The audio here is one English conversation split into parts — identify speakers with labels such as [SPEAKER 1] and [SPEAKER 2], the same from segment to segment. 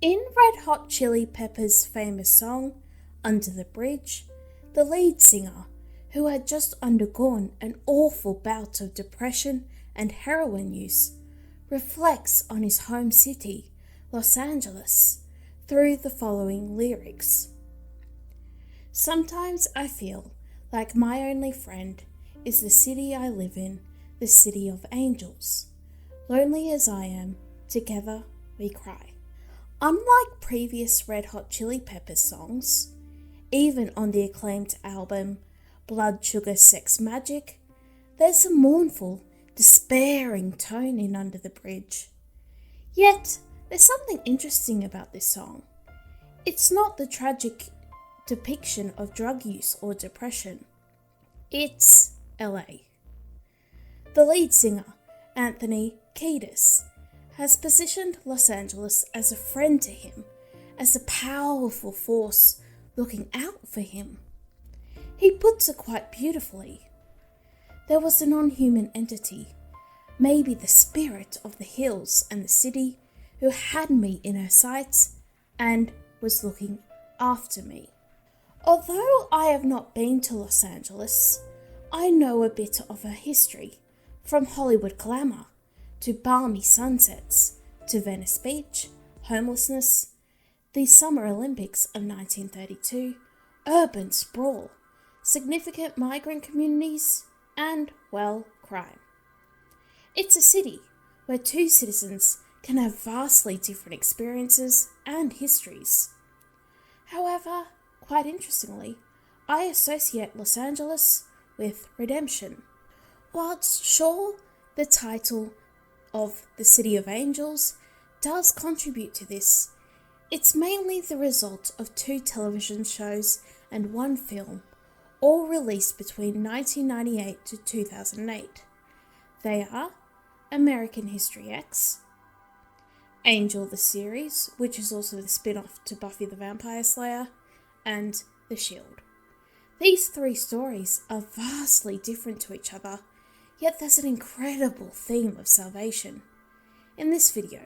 [SPEAKER 1] In Red Hot Chili Peppers' famous song, Under the Bridge, the lead singer, who had just undergone an awful bout of depression and heroin use, reflects on his home city, Los Angeles, through the following lyrics. Sometimes I feel like my only friend is the city I live in, the city of angels. Lonely as I am, together we cry. Unlike previous Red Hot Chili Peppers songs, even on the acclaimed album Blood Sugar Sex Magik, there's a mournful, despairing tone in Under the Bridge. Yet, there's something interesting about this song. It's not the tragic depiction of drug use or depression. It's LA. The lead singer, Anthony Kiedis, has positioned Los Angeles as a friend to him, as a powerful force looking out for him. He puts it quite beautifully. There was a non-human entity, maybe the spirit of the hills and the city, who had me in her sights and was looking after me. Although I have not been to Los Angeles, I know a bit of her history, from Hollywood glamour to balmy sunsets to Venice Beach, homelessness, the Summer Olympics of 1932, urban sprawl, significant migrant communities, and, well, crime. It's a city where two citizens can have vastly different experiences and histories. However, quite interestingly, I associate Los Angeles with redemption. Whilst sure, the title of the City of Angels does contribute to this, it's mainly the result of 2 television shows and 1 film, all released between 1998 to 2008. They are American History X, Angel the series, which is also the spin-off to Buffy the Vampire Slayer, and The Shield. These 3 stories are vastly different to each other, yet there's an incredible theme of salvation. In this video,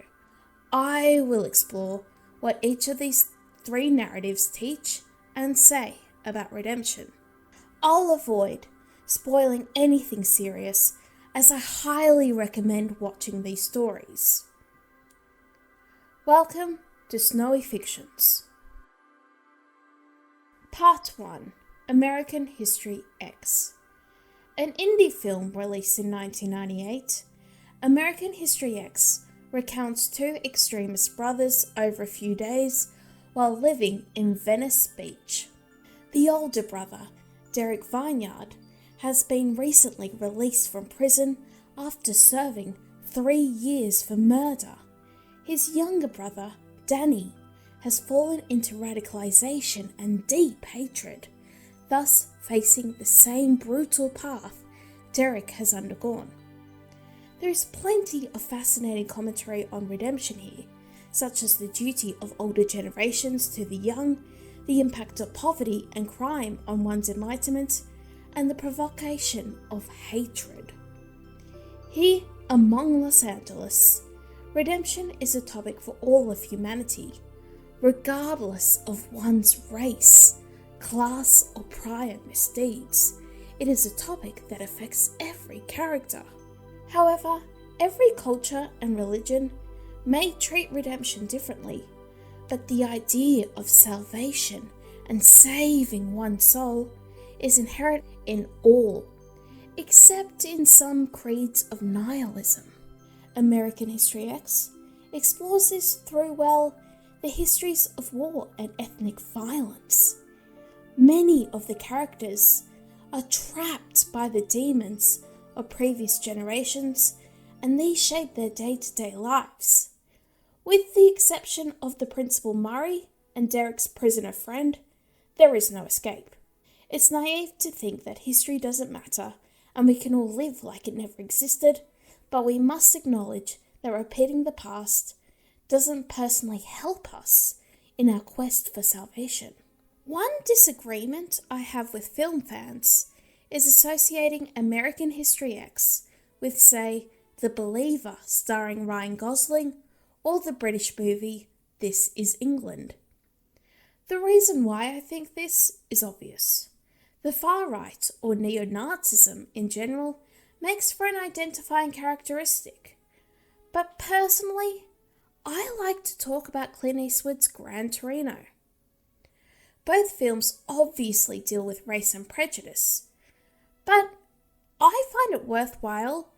[SPEAKER 1] I will explore what each of these 3 narratives teach and say about redemption. I'll avoid spoiling anything serious, as I highly recommend watching these stories. Welcome to Snowy Fictions. Part 1. American History X. An indie film released in 1998, American History X recounts 2 extremist brothers over a few days while living in Venice Beach. The older brother, Derek Vineyard, has been recently released from prison after serving 3 years for murder. His younger brother, Danny, has fallen into radicalization and deep hatred, thus facing the same brutal path Derek has undergone. There is plenty of fascinating commentary on redemption here, such as the duty of older generations to the young, the impact of poverty and crime on one's enlightenment, and the provocation of hatred. Here, among Los Angeles, redemption is a topic for all of humanity, regardless of one's race, class, or prior misdeeds. It is a topic that affects every character. However, every culture and religion may treat redemption differently, but the idea of salvation and saving one's soul is inherent in all, except in some creeds of nihilism. American History X explores this through, the histories of war and ethnic violence. Many of the characters are trapped by the demons of previous generations, and these shape their day-to-day lives. With the exception of the Principal Murray and Derek's prisoner friend, there is no escape. It's naive to think that history doesn't matter and we can all live like it never existed, but we must acknowledge that repeating the past doesn't personally help us in our quest for salvation. One disagreement I have with film fans is associating American History X with, say, The Believer starring Ryan Gosling or the British movie this is England. The reason why I think this is obvious. The far right, or neo-Nazism in general, makes for an identifying characteristic. But personally, I like to talk about Clint Eastwood's Gran Torino. Both films obviously deal with race and prejudice, but I find it worthwhile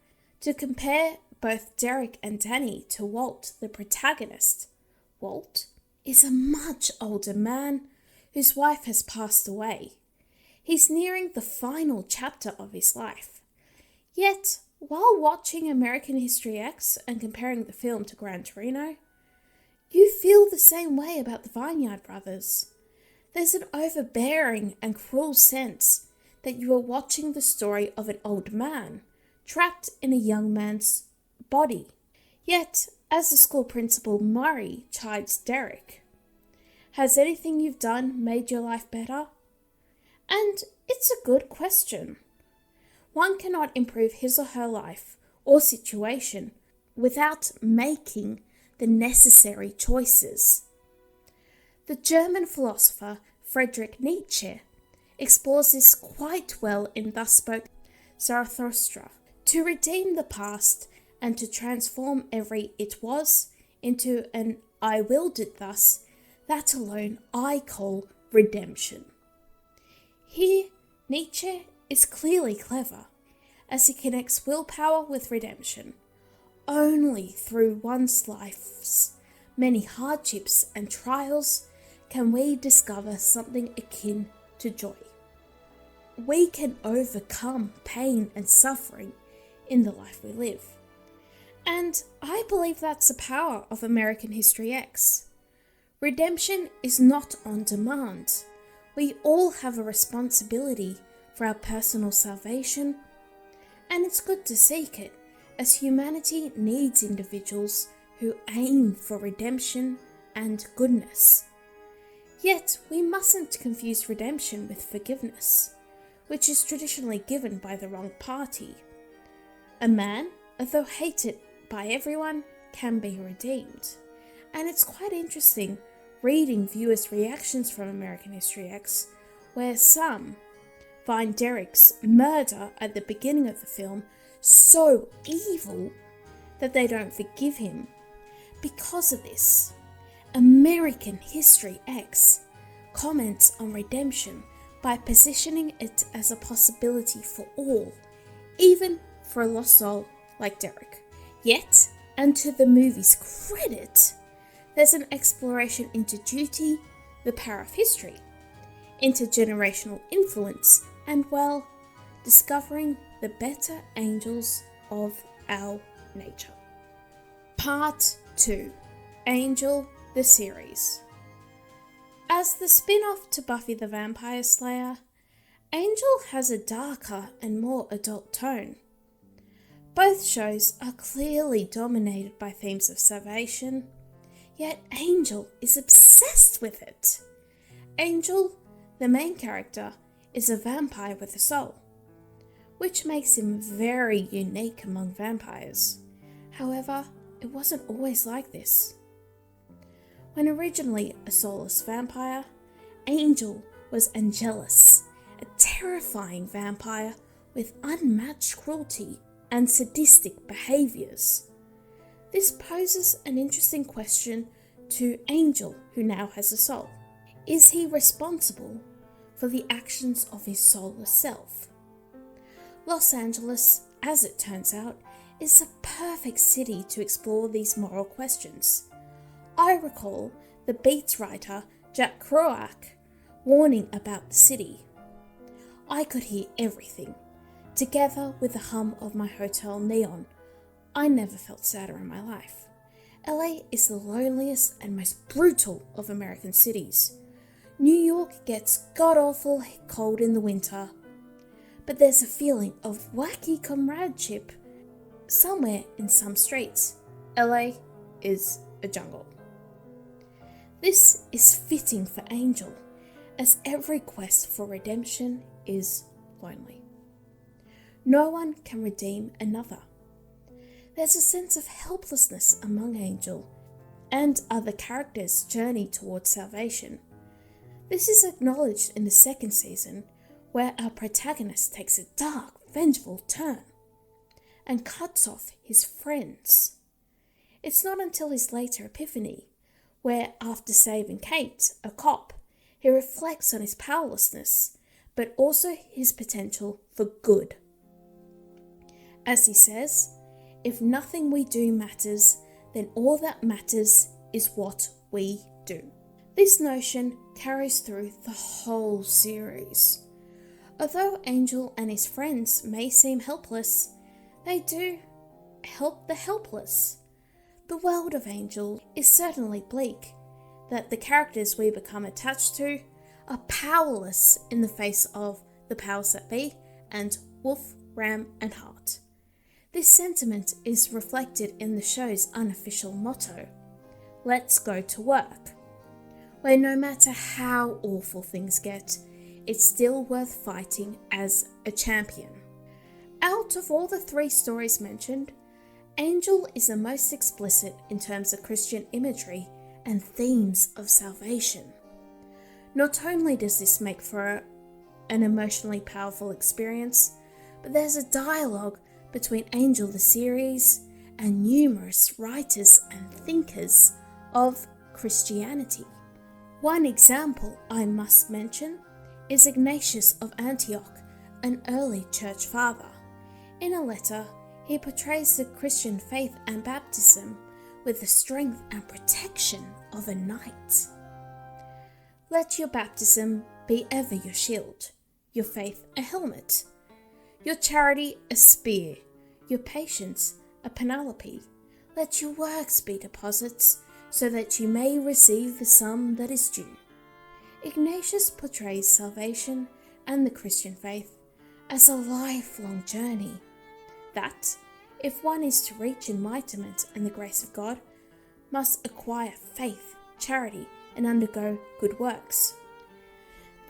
[SPEAKER 1] to compare both Derek and Danny to Walt, the protagonist. Walt is a much older man whose wife has passed away. He's nearing the final chapter of his life. Yet, while watching American History X and comparing the film to Gran Torino, you feel the same way about the Vineyard Brothers. There's an overbearing and cruel sense that you are watching the story of an old man trapped in a young man's body. Yet, as the school principal Murray chides Derek, "Has anything you've done made your life better?" And it's a good question. One cannot improve his or her life or situation without making the necessary choices. The German philosopher Friedrich Nietzsche explores this quite well in Thus Spoke Zarathustra. To redeem the past and to transform every it was into an I willed it thus, that alone I call redemption. Here, Nietzsche is clearly clever, as he connects willpower with redemption. Only through one's life's many hardships and trials can we discover something akin to joy. We can overcome pain and suffering in the life we live. And I believe that's the power of American History X. Redemption is not on demand. We all have a responsibility for our personal salvation, and it's good to seek it, as humanity needs individuals who aim for redemption and goodness. Yet, we mustn't confuse redemption with forgiveness, which is traditionally given by the wrong party. A man, although hated by everyone, can be redeemed. And it's quite interesting reading viewers' reactions from American History X, where some find Derek's murder at the beginning of the film so evil that they don't forgive him. Because of this, American History X comments on redemption by positioning it as a possibility for all, even for a lost soul like Derek. Yet, and to the movie's credit, there's an exploration into duty, the power of history, intergenerational influence, and, well, discovering the better angels of our nature. Part 2. Angel, the series. As the spin-off to Buffy the Vampire Slayer, Angel has a darker and more adult tone. Both shows are clearly dominated by themes of salvation, yet Angel is obsessed with it. Angel, the main character, is a vampire with a soul, which makes him very unique among vampires. However, it wasn't always like this. When originally a soulless vampire, Angel was Angelus, a terrifying vampire with unmatched cruelty and sadistic behaviours. This poses an interesting question to Angel, who now has a soul. Is he responsible for the actions of his soulless self? Los Angeles, as it turns out, is a perfect city to explore these moral questions. I recall the Beats writer Jack Kerouac warning about the city. I could hear everything. Together with the hum of my hotel neon, I never felt sadder in my life. LA is the loneliest and most brutal of American cities. New York gets god-awful cold in the winter, but there's a feeling of wacky comradeship somewhere in some streets. LA is a jungle. This is fitting for Angel, as every quest for redemption is lonely. No one can redeem another. There's a sense of helplessness among Angel, and other characters' journey towards salvation. This is acknowledged in the second season, where our protagonist takes a dark, vengeful turn and cuts off his friends. It's not until his later epiphany, where after saving Kate, a cop, he reflects on his powerlessness, but also his potential for good. As he says, if nothing we do matters, then all that matters is what we do. This notion carries through the whole series. Although Angel and his friends may seem helpless, they do help the helpless. The world of Angel is certainly bleak, that the characters we become attached to are powerless in the face of the powers that be and Wolf, Ram and Hart. This sentiment is reflected in the show's unofficial motto, "Let's go to work," where no matter how awful things get, it's still worth fighting as a champion. Out of all the 3 stories mentioned, Angel is the most explicit in terms of Christian imagery and themes of salvation. Not only does this make for an emotionally powerful experience, but there's a dialogue between Angel the series and numerous writers and thinkers of Christianity. One example I must mention is Ignatius of Antioch, an early church father. In a letter, he portrays the Christian faith and baptism with the strength and protection of a knight. Let your baptism be ever your shield, your faith a helmet, your charity a spear, your patience a Penelope. Let your works be deposits, so that you may receive the sum that is due. Ignatius portrays salvation and the Christian faith as a lifelong journey, that, if one is to reach enlightenment and the grace of God, must acquire faith, charity, and undergo good works.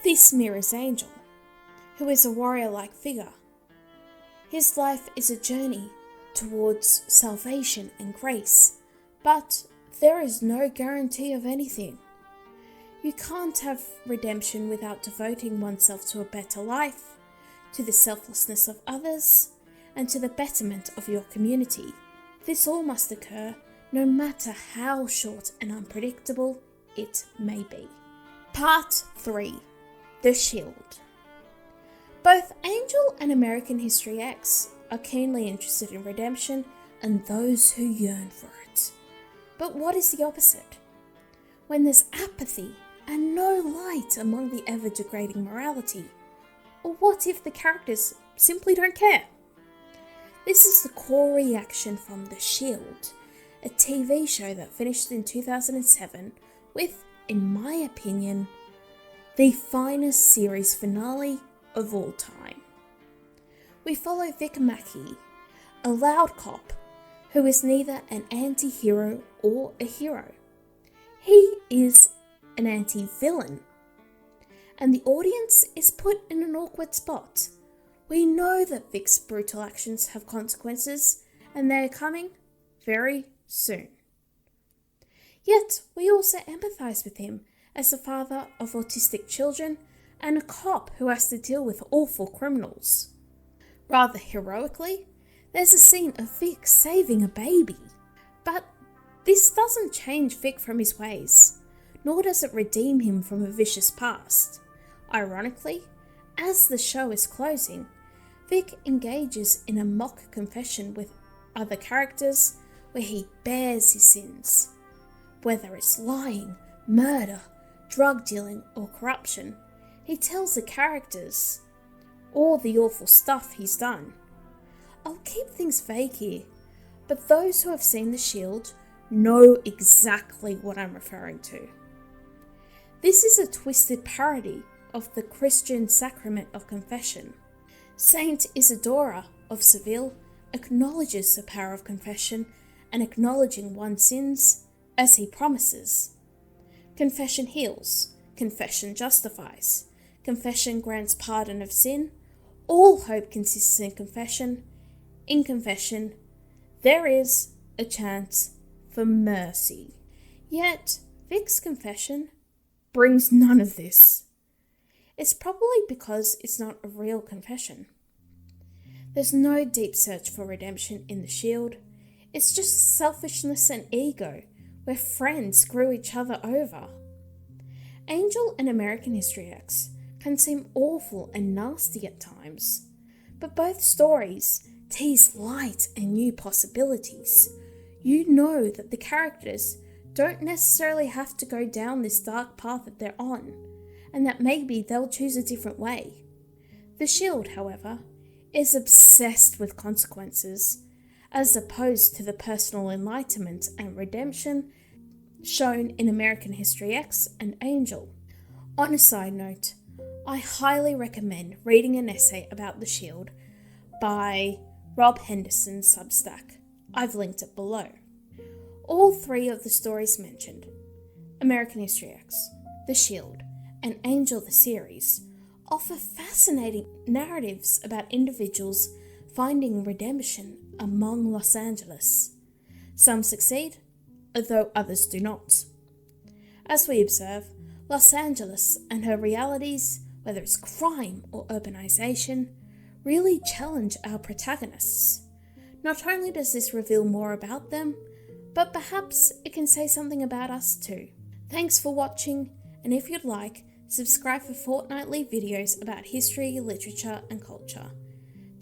[SPEAKER 1] This mirrors Angel, who is a warrior-like figure. His life is a journey towards salvation and grace, but there is no guarantee of anything. You can't have redemption without devoting oneself to a better life, to the selflessness of others, and to the betterment of your community. This all must occur no matter how short and unpredictable it may be. Part 3. The Shield. Both Angel and American History X are keenly interested in redemption and those who yearn for it. But what is the opposite? When there's apathy and no light among the ever-degrading morality? Or what if the characters simply don't care? This is the core reaction from The Shield, a TV show that finished in 2007 with, in my opinion, the finest series finale of all time. We follow Vic Mackey, a loud cop who is neither an anti-hero or a hero. He is an anti-villain. And the audience is put in an awkward spot. We know that Vic's brutal actions have consequences, and they are coming very soon. Yet, we also empathise with him as a father of autistic children and a cop who has to deal with awful criminals. Rather heroically, there's a scene of Vic saving a baby. But this doesn't change Vic from his ways, nor does it redeem him from a vicious past. Ironically, as the show is closing, Vic engages in a mock confession with other characters where he bears his sins. Whether it's lying, murder, drug dealing, or corruption, he tells the characters all the awful stuff he's done. I'll keep things vague here, but those who have seen The Shield know exactly what I'm referring to. This is a twisted parody of the Christian sacrament of confession. Saint Isidora of Seville acknowledges the power of confession and acknowledging one's sins as he promises. Confession heals, confession justifies, confession grants pardon of sin. All hope consists in confession. In confession, there is a chance for mercy. Yet, Vic's confession brings none of this. It's probably because it's not a real confession. There's no deep search for redemption in The Shield. It's just selfishness and ego, where friends screw each other over. Angel and American History X can seem awful and nasty at times, but both stories tease light and new possibilities. You know that the characters don't necessarily have to go down this dark path that they're on, and that maybe they'll choose a different way. The Shield, however, is obsessed with consequences, as opposed to the personal enlightenment and redemption shown in American History X and Angel. On a side note, I highly recommend reading an essay about The Shield by Rob Henderson's Substack. I've linked it below. All three of the stories mentioned, American History X, The Shield, and Angel the series, offer fascinating narratives about individuals finding redemption among Los Angeles. Some succeed, although others do not. As we observe, Los Angeles and her realities, whether it's crime or urbanization, really challenge our protagonists. Not only does this reveal more about them, but perhaps it can say something about us too. Thanks for watching, and if you'd like, subscribe for fortnightly videos about history, literature, and culture.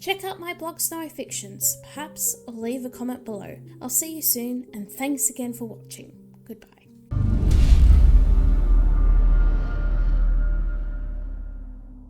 [SPEAKER 1] Check out my blog Snowy Fictions, perhaps, or leave a comment below. I'll see you soon, and thanks again for watching. Goodbye.